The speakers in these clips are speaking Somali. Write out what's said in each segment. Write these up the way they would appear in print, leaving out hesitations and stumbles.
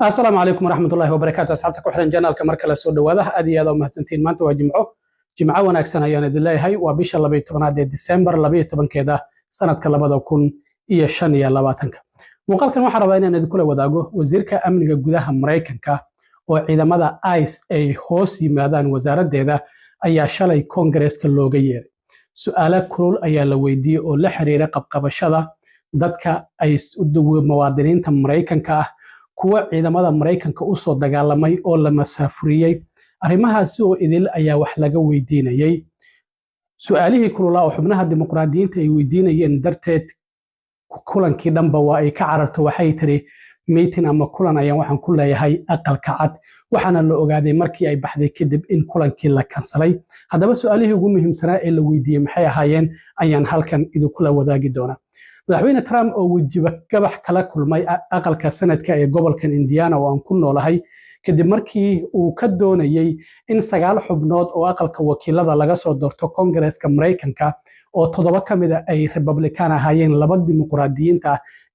السلام عليكم ورحمة الله وبركاته. أصحابتك وحدن جنالك مركز سو دواده أدي هذا ومحسنتين maanta waa jimco wanaagsan ayaan idin leeyahay waa bisha 12 December 12 sanadka 2025 muuqaalkan waxaan rabaa inaan idin kula wadaago wasiirka amniga gudaha Mareykanka oo ciidamada ICE ay hoos yimaadaan wasaaraddeeda ayaa shalay Congress-ka looga yeeray su'aalo kulul ayaa la weydiiyay oo la xiriira qabqabashada dadka ay muwaadiniinta Mareykanka ah kuwa ciidamada Mareykanka u soo dagaalamay oo la masaafuriyay arrimahaasi oo idil ayaa wax laga weydiinayay su'aalihii kulula oo xubnaha dimuqraadiyiinta ay weydiinayeen darteed kulankii dhanba waa ay ka cararto waxay tiri meeting ama kulan ayaan waxaan ku leeyahay aqalka cad waxaana la ogaaday markii ay baxday kadib in kulankii la kansalay haddaba su'aalihii ugu muhiimsanaa ee la weydiiyay maxay ahaayeen ayaan halkan idinkula wadaagi doonaa madaxweyne Trump oo wajiba gabax kala kulmay aqalka sanadka ee gobolkan Indiana oo aan ku noolahay kadib markii uu ka doonayay in 9 xubnood oo aqalka wakiilada laga soo doorto Congress-ka Mareykanka oo 7 kamid ah ay Republican ahaayeen laba dimuqraadiyiinta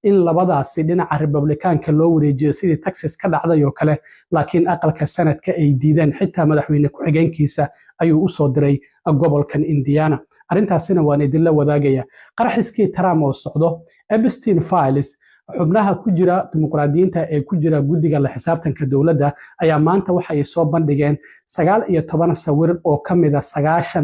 in labadaasi dhinaca Republicanka loo wareejiyo sidii Texas ka dhacday oo kale laakiin aqalka sanadka ay diideen xitaa madaxweyne ku xigeenkiisa ayuu u soo diray gobolkan Indiana arrintaasina waan idin la wadaagaya qaraxiskii Trump oo socdo Epstein Files xubnaha ku jira dimuqraadiyiinta ee ku jira guddiga la xisaabtanka dawladda ayaa maanta waxa ay soo bandhigeen 19 sawir oo kamid ah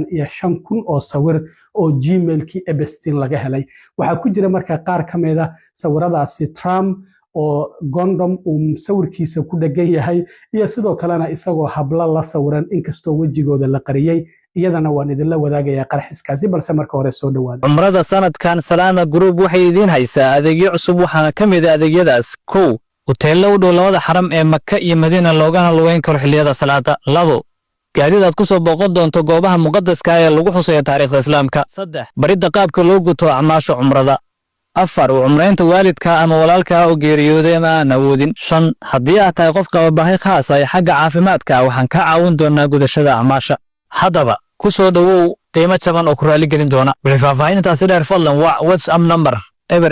95,000 oo sawir oo Gmail-kii Epstein laga helay waxa ku jira marka qaar kamid ah sawiradaasi Trump oo gondom uu sawirkiisa ku dhagan yahay iyo sidoo kalena isagoo habla la sawiran inkastoo wajigooda la qariyay iyadana waan idin la wadaagayaa qaraxiskaasi balse marka hore soo dhawaada umrada sanadkan Salana Group waxay idin haysaa adeegyo cusub waxaana kamid ah adeegyadaas 1 hoteello u dhow labada xaram ee Makka iyo Madiina loogana lugeyn karo xilliyada salaada 2 gaadiid aad ku soo booqan doonto goobaha muqaddaska ah ee lagu xusayo taariikhda islaamka 3 baridda qaabka loo guto acmaasha umrada 4 umreynta waalidka ama walaalka oo geeriyooday ama aan awoodin 5 haddii aad tahay qof qaba baahi khaas ah xagga caafimaadka waxaan ka caawin doonaa gudashada acmaasha haddaba ku soo dhawow qiimo jaban oo ku raali gelin doona wixii faahfaahintaasi dheer fadlan waa WhatsApp number eber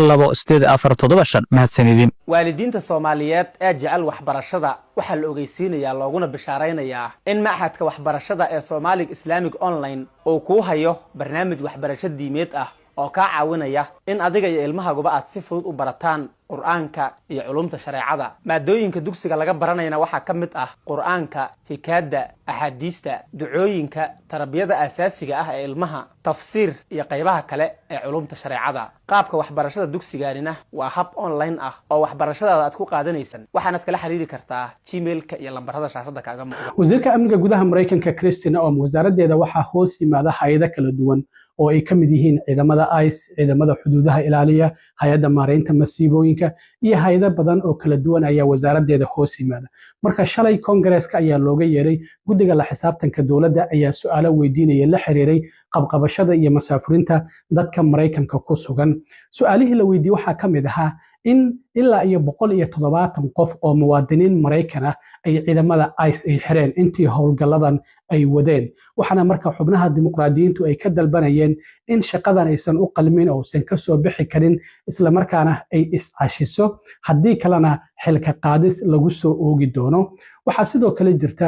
9665592847 mahadsanidin waalidiinta Soomaaliyeed ee jecel waxbarashada waxa la ogeysiinayaa looguna bishaaraynayaa in maxadka waxbarashada ee Somali Islamic Online oo ku hayo barnaamij waxbarasho diimeed ah oo ka caawinaya in adiga iyo ilmahaaguba aad si fudud u barataan Qur'aanka iyo culumta shareecada maadooyinka dugsiga laga baranayna waxa kamid ah Qur'aanka hikaada ahadiista ducooyinka tarbiyada asaasiga ah ee ilmaha tafsiir iyo qaybaha kale ee culumta shareecada qaabka waxbarashada dugsigaanina waa hab online ah oo waxbarashada aad ku qaadanaysan waxaad kala xiriiri kartaa Gmail-ka iyo lambarada shaashada kaaga muuqda wasiirka amniga gudaha Mareykanka Christina oo wasaaraddeeda waxa hoos yimaada hay'ado kala duwan oo ay kamid yihiin ciidamada ICE ciidamada xuduudaha ilaaliya hay'adda maareynta masiibooyinka iyo hay'ado badan oo kala duwan ayaa wasaaraddeeda hoos yimaada marka shalay Congress-ka ayaa looga yeeray guddiga la xisaabtanka dawladda ayaa su'aalo weydiinaya la xiriiray qabqabashada iyo masaafurinta dadka Mareykanka ku sugan su'aalihii la weydiiyay waxa kamid ahaa in ilaa iyo 170 qof oo muwaadiniin Mareykan ah ay ciidamada ICE ay xireen intii howlgaladan ay wadeen waxaana marka xubnaha dimuqraadiyiintu ay ka dalbanayeen in shaqadan aysan u qalmin oo aysan ka soo bixi karin isla markaana ay iscashiso haddii kalena xilka qaadis lagu soo oogi doono waxa sidoo kale jirta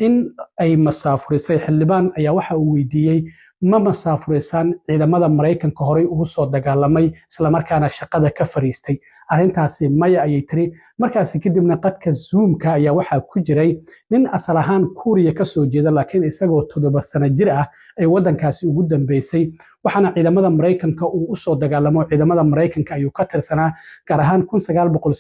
in ay masaafurisay xildhibaan ayaa waxa uu weydiiyay ma masaafurisan ciidamada Mareykanka horay ugu soo dagaalamay isla markaana shaqada ka fariistay arrintaasi maya ayay tiri markaas kadibna qadka Zoom-ka ayaa waxa ku jiray nin asal ahaan Kuuriya ka soo jeeda laakiin isagoo 7 sano jir ah ay wadankaasi ugu dambeysay waxaana ciidamada Mareykanka uu u soo dagaalamo ciidamada Mareykanka ayuu ka tirsanaa gaar ahaan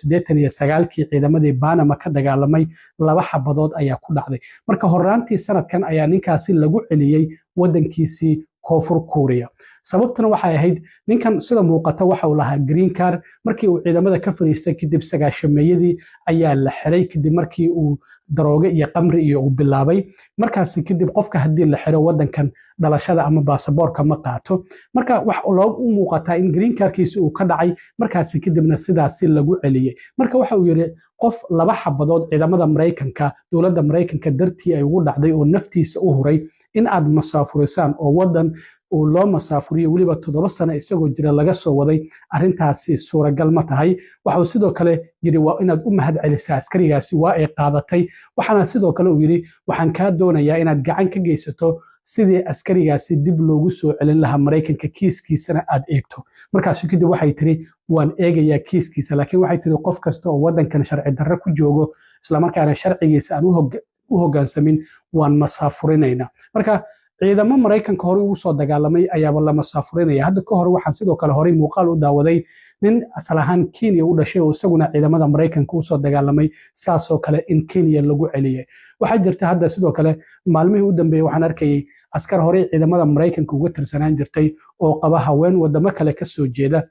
1989kii ciidamadii Panama ka dagaalamay 2 xabadood ayaa ku dhacday marka horaantii sanadkan ayaa ninkaasi lagu celiyay wadankiisii Koonfur Kuuriya sababtuna waxay ahayd ninkan sida muuqata waxa uu lahaa green card markii uu ciidamada ka fariistay kadib 9 ayaa la xiray kadib markii uu darooga iyo qamri iyo uu bilaabay markaas kadib qofka hadii la xiro wadankan dhalashada ama baasaboorka ma qaato marka wax loo muuqata in green cardkiisa uu ka dhacay markaas kadibna sidaas lagu celiyay marka waxa uu yiri qof 2 xabadood ciidamada Mareykanka dawladda Mareykanka dartii ay ugu dhacday oo naftiisa u huray in aad masaafurisaan oo wadan oo loo masaafuriyo weliba 7 sano isagoo jira laga soo waday arrintaasi suuragal ma tahay waxa uu sidoo kale yiri waa inaad u mahad celisaa askarigaasi waa ay qaadatay waxaana sidoo kale uu yiri waxaan kaa doonayaa inaad gacan ka geysato sidii askarigaasi dib loogu soo celin lahaa Mareykanka kiiskiisana aad eegto markaas kadib waxay tiri waan eegayaa kiiskiisa laakiin waxay tiri qof kasta oo wadankan sharci darro ku joogo isla markaana sharcigiisa aan u hoggaansamin waan masaafurinayna marka ciidamo Mareykanka hore ugu soo dagaalamay ayaaba la masaafurinaya hadda ka hor waxaan sidoo kale hore muuqaal u daawaday nin asal ahaan Kenya u dhashay oo isaguna ciidamada Mareykanka u soo dagaalamay saasoo kale in Kenya lagu celiyay waxa jirta hadda sidoo kale maalmihii u dambeeyay waxaan arkayay askar hore ciidamada Mareykanka uga tirsanaan jirtay oo qaba haween wadamo kale ka soo jeeda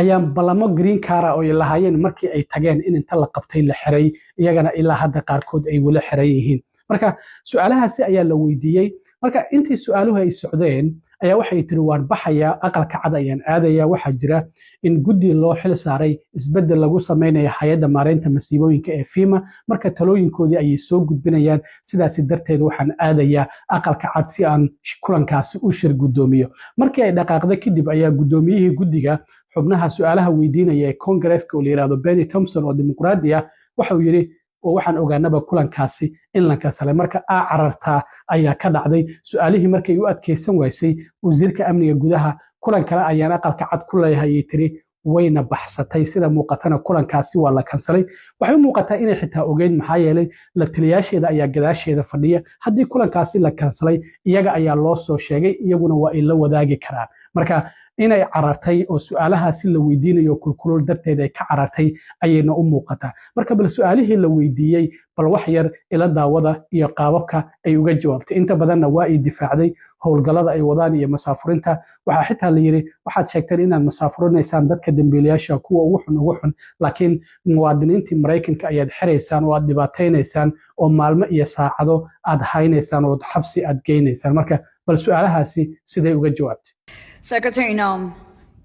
ayaan balamo green card oo ay lahaayeen markii ay tageen in inta la qabtay la xiray iyagana ilaa hadda qaarkood ay wala xiran yihiin marka su'aalahaasi ayaa la weydiiyay marka intii su'aaluhu ay socdeen ayaa waxay tiri waan baxaya aqalka cad ayaan aadaya waxa jira in guddi loo xil saaray isbedel lagu sameeyo hay'adda maareynta masiibooyinka ee FEMA marka talooyinkoodii ay soo gudbinayaan sidaas darteed waxaan aadaya aqalka cad si aan kulankaasi u shir gudoomiyo markii ay dhaqaaqday kadib ayaa gudoomiyihii guddiga xubnaha su'aalaha weydiinaya ee Congress-ka oo la yiraahdo Benny Thompson oo dimuqraadi ah waxa uu yiri oo waxaan ogaanaba kulankaasi in la kansalay marka cararta ayaa ka dhacday su'aalihii markay u adkeysan waysay wasiirka amniga gudaha kulan kale ayaan aqalka cad ku leeyahay tiri wayna baxsatay sida muuqatana kulankaasi waa la kansalay waxay muuqataa inay xitaa ogeyn maxaa yeelay la taliyaasheeda ayaa gadaasheeda fadhiya haddii kulankaasi la kansalay iyaga ayaa loo soo sheegay iyaguna waa ay la wadaagi karaan marka inay carartay oo su'aalahaasi la weydiinayo kulkulul darteed ay ka carartay ayayna u muuqataa marka bal su'aalihii la weydiiyay bal wax yar ila daawada iyo qaababka ay uga jawaabtay inta badanna waa ay difaacday howlgallada ay wadaan iyo masaafurinta waxa xitaa la yiri waxaad sheegteen inaad masaafurinaysaan dadka dambiilayaasha kuwa ugu xun laakiin muwaadiniintii Mareykanka ayaad xiraysaan oo aad dhibaataynaysaan oo maalmo iyo saacado aad haynaysaan oo xabsi aad geynaysaan marka bal su'aalahaasi siday uga jawaabtay Secretary Noem,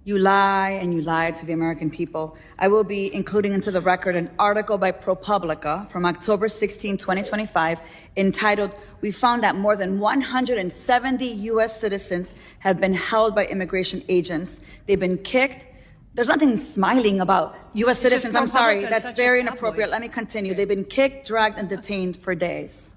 you lie and you lied to the American people. I will be including into the record an article by ProPublica from October 16, 2025, entitled, "We found that more than 170 U.S. citizens have been held by immigration agents. They've been kicked." There's nothing smiling about U.S. citizens. I'm sorry, that's very inappropriate. Let me continue. They've been kicked, dragged, and detained for days.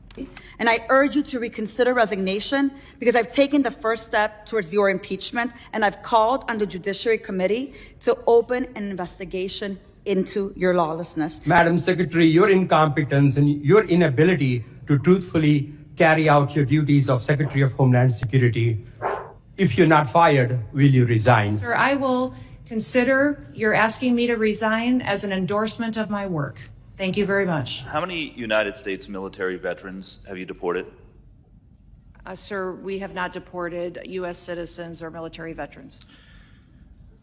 And I urge you to reconsider resignation because I've taken the first step towards your impeachment and I've called on the Judiciary Committee to open an investigation into your lawlessness. Madam Secretary, your incompetence and your inability to truthfully carry out your duties of Secretary of Homeland Security. If you're not fired, will you resign? Sir, I will consider your asking me to resign as an endorsement of my work. Thank you very much. How many United States military veterans have you deported? Sir, we have not deported U.S. citizens or military veterans.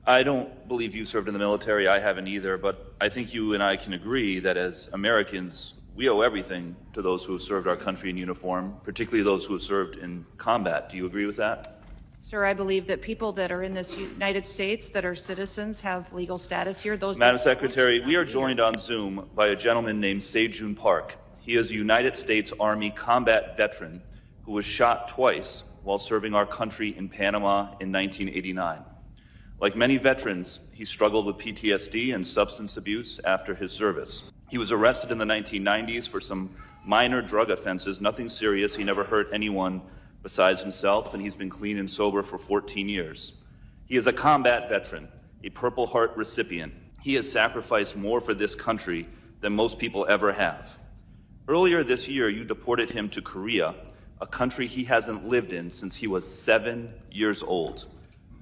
I don't believe you served in the military. I haven't either, but I think you and I can agree that as Americans, we owe everything to those who have served our country in uniform, particularly those who have served in combat. Do you agree with that? Sir, I believe that people that are in this United States that are citizens have legal status here. Madam Secretary, we are joined on Zoom by a gentleman named Se-Jun Park. He is a United States Army combat veteran who was shot twice while serving our country in Panama in 1989. Like many veterans, he struggled with PTSD and substance abuse after his service. He was arrested in the 1990s for some minor drug offenses, nothing serious. He never hurt anyone besides himself, and he's been clean and sober for 14 years. He is a combat veteran, a Purple Heart recipient. He has sacrificed more for this country than most people ever have. Earlier this year, you deported him to Korea, a country he hasn't lived in since he was 7 years old.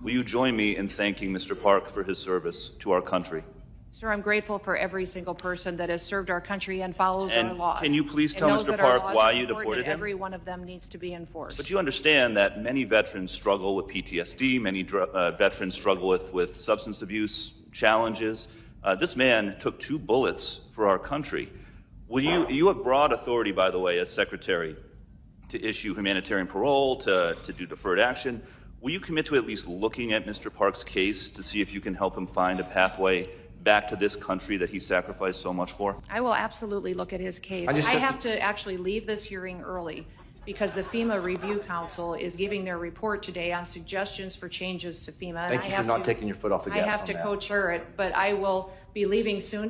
Will you join me in thanking Mr. Park for his service to our country? Sir, I'm grateful for every single person that has served our country and follows our laws. Can you please tell Mr. Park why you deported him? Every one of them needs to be enforced. But you understand that many veterans struggle with PTSD, many veterans struggle with substance abuse challenges. This man took 2 bullets for our country. You have broad authority, by the way, as Secretary, to issue humanitarian parole, to do deferred action. Will you commit to at least looking at Mr. Park's case to see if you can help him find a pathway back to this country that he sacrificed so much for? I will absolutely look at his case. I have to actually leave this hearing early because the FEMA Review Council is giving their report today on suggestions for changes to FEMA. Thank you for not taking your foot off the gas. I have to co-chair it, but I will be leaving soon.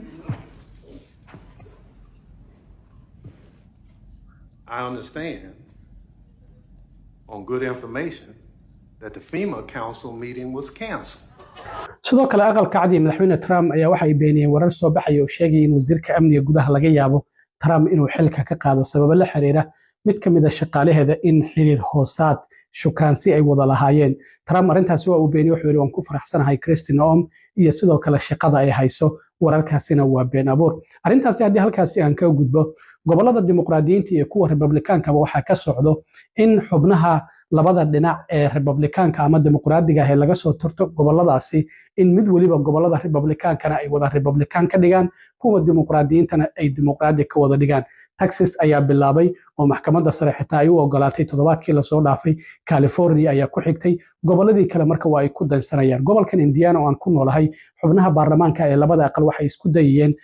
I understand on good information that the FEMA Council meeting was canceled. sidoo kale aqalka cad ee madaxweyne Trump ayaa waxay beeniyeen warar soo baxay oo sheegay in wasiirka amniga gudaha laga yaabo Trump inuu xilka ka qaado sabab la xiriira mid ka mid ah shaqaalaheeda in xiriir hoosaad shukaansi ay wada lahaayeen. Trump arintaasi waa uu beeniyay wuxuu yiri waan ku faraxsanahay Kristi Noem iyo sidoo kale shaqada ay hayso wararkaasina waa been abuur. Arintaasi haddii halkaasi aan ka gudbo gobolada dimuqraadiyiinta iyo kuwa Republicaanka waxaa ka socdo in xubnaha labada dhinac ee Republicaanka ama dimuqraadiga ah laga soo turto goboladaasi in mid waliba gobolada Republicaankana ay wada Republican ka dhigaan kuwa dimuqraadiyiintana ay dimuqraadi ka wada dhigaan. Texas ayaa bilaabay oo maxkamadda sare xitaa ay u ogolaatay toddobaadkii la soo dhaafay. California ayaa ku xigtay, goboladii kale marka waa ay ku dansanayaan. Gobolkan Indiana oo aan ku noolahay xubnaha baarlamaanka ee labada aqal waxay isku dayeen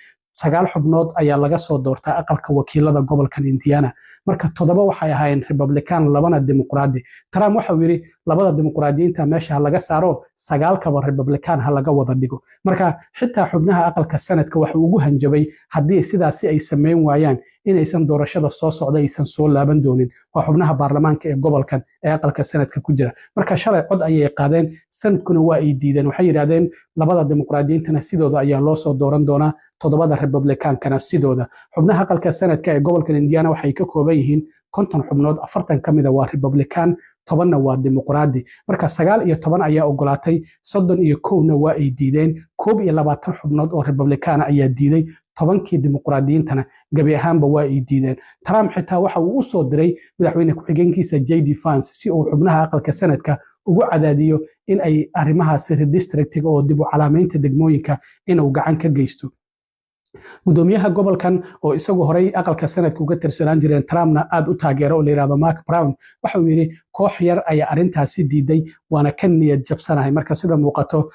9 xubnood ayaa laga soo doortaa aqalka wakiilada gobolkan Indiana. Marka 7 waxay ahaayeen Republican, 2na Dimuqraadi. Trump waxa uu yiri labada dimuqraadiyiinta meesha laga saaro 9 kaba Republican ha laga wada dhigo. Marka xitaa xubnaha aqalka sanadka waxa uu ugu hanjabay haddii sidaasi ay sameyn waayaan inaysan doorashada soo socda aysan soo laaban doonin. Waa xubnaha baarlamaanka ee gobolkan ee aqalka sanadka ku jira. Marka shalay cod ayay qaadeen, sanadkuna waa ay diideen. Waxay yiraahdeen labada dimuqraadiyiintana sidooda ayaa loo soo dooran doonaa, 7da Republicaankana sidooda. Xubnaha aqalka sanadka ee gobolkan Indiana waxay ka kooban yihiin 50 xubnood, 40 kamid ah waa Republican, 10na waa dimuqraadi. Marka 9 iyo 10 ayaa ogolaatay, 31na waa ay diideen. 21 xubnood oo Republican ayaa diiday, 10kii dimuqraadiyiintana gabi ahaanba waa ay diideen. Trump xitaa waxa uu u soo diray madaxweyne ku-xigeenkiisa JD Vance si uu xubnaha aqalka sanadka ugu cadaadiyo in ay arrimahaasi redistrictiga oo dib u calaamaynta degmooyinka inuu gacan ka geysto. gudoomiyaha gobolkan oo isagu horey aqalka sanadka uga tirsanaan jireen Trumpna aad u taageero oo la yiraahdo Mark Brown waxa uu yiri koox yar ayaa arintaasi diiday waana ka niyad jabsanahay. Marka sida muuqato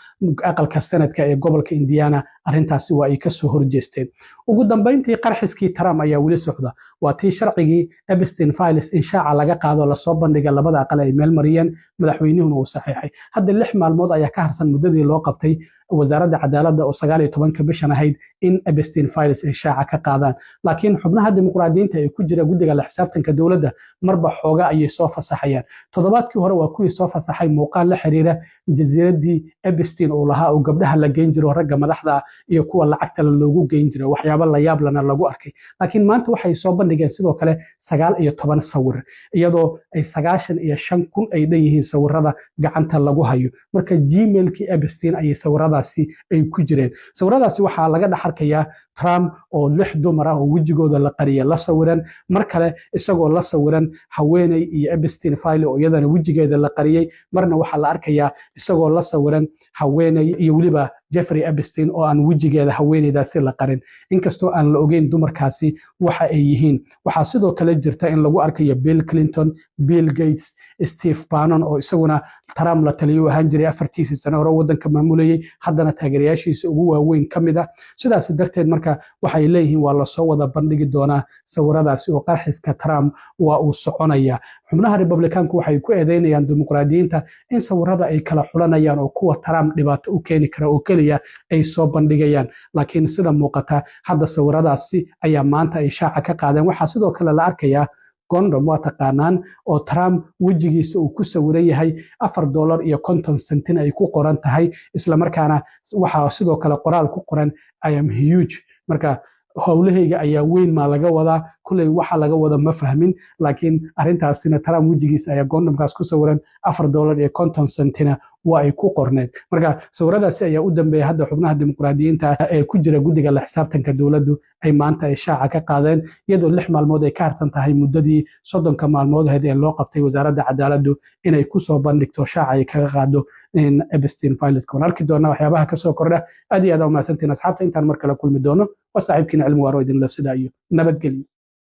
aqalka sanadka ee gobolka Indiana arintaasi waa ay ka soo horjeesteen. ugu dambeyntii qarxiskii Trump ayaa weli socda. waa tii sharcigii Epstein Files in shaaca laga qaado la soo bandhigay labada aqal ay meel mariyeen, madaxweynuhuna uu saxiixay. hadda 6 maalmood ayaa ka harsan muddadii loo qabtay wasaaradda cadaaladda oo 19 bishan ahayd in Epstein Files ay shaaca ka qaadaan. laakiin xubnaha dimuqraadiyiinta ee ku jira guddiga la xisaabtanka dawladda marba xooga ayay soo fasaxayaan. toddobaadkii hore waa kuwii soo fasaxay muuqaal la xiriira jasiiradii Epstein oo lahaa oo gabdhaha la geyn jiro ragga madaxda iyo kuwa lacagta loogu geyn jiro, waxyaabo la yaab lana lagu arkay. laakiin maanta waxay soo bandhigeen sidoo kale 19 sawir, iyadoo ay 95,000 ay dhanyihiin sawirada gacanta lagu hayo. marka Gmailkii Epstein ayay sawiradaasi ay ku jireen. sawiradaasi waxaa laga dhaxarkayaa Trump oo 6 dumar ah oo wejigooda la qariyay la sawiran, mar kale isagoo la sawiran haweeney iyo Epstein File oo iyadana wejigeeda la qariyay, marna waxaa la arkayaa isagoo la sawiran haweeney iyo waliba Jeffrey Epstein oo aan wejigeeda haweeneydaasi la qarin. inkastoo aan la ogeyn dumarkaasi waxa ay yihiin. waxaa sidoo kale jirta in lagu arkayo Bill Clinton, Bill Gates, Steve Bannon oo isaguna Trump la taliyo ahaan jiray 4 sano hore wadanka maamulayay, haddana taageerayaashiisa ugu waaweyn kamid ah. sidaas darteed marka waxay leeyihiin waa la soo wada bandhigi doonaa sawiradaasi oo qarxiska Trump waa uu soconaya. xubnaha Republicaanku waxay ku eedeynayaan dimuqraadiyiinta in sawirada ay kala xulanayaan oo kuwa Trump dhibaato u keeni kara oo kaliya ay soo bandhigayaan. laakiin sida muuqata hadda sawiradaasi ayaa maanta ay shaaca ka qaadeen. waxaa sidoo kale la arkayaa condom waa taqaanaan oo Trump wejigiisa uu ku sawiran yahay $4.50 ay ku qoran tahay, isla markaana waxaa sidoo kale qoraal ku qoran I am huge. marka howlahayga ayaa weyn ma laga wadaa, kulay waxa laga wada ma fahmin, laakiin arintaasina Trump wejigiisa ayaa condomkaas ku sawiran $4.50 waa ay ku qorneed. marka sawiradaasi ayaa u dambeeyay hadda xubnaha dimuqraadiyiinta ee ku jira guddiga la xisaabtanka dawladdu ay maanta ay shaaca ka qaadeen, iyadoo 6 maalmood ay ka harsan tahay muddadii 30 maalmood ahayd ee loo qabtay wasaaradda cadaaladdu inay ku soo bandhigto shaaca ay kaga qaado in Epstein Files. Kon arki doona waxyaabaha ka soo kordha. aad iyo aad u mahadsantiin asxaabta. intaan mar kale kulmi doono waa saaxiibkiina Cilmi Waaro idin la sidaa iyo nabadgelyo.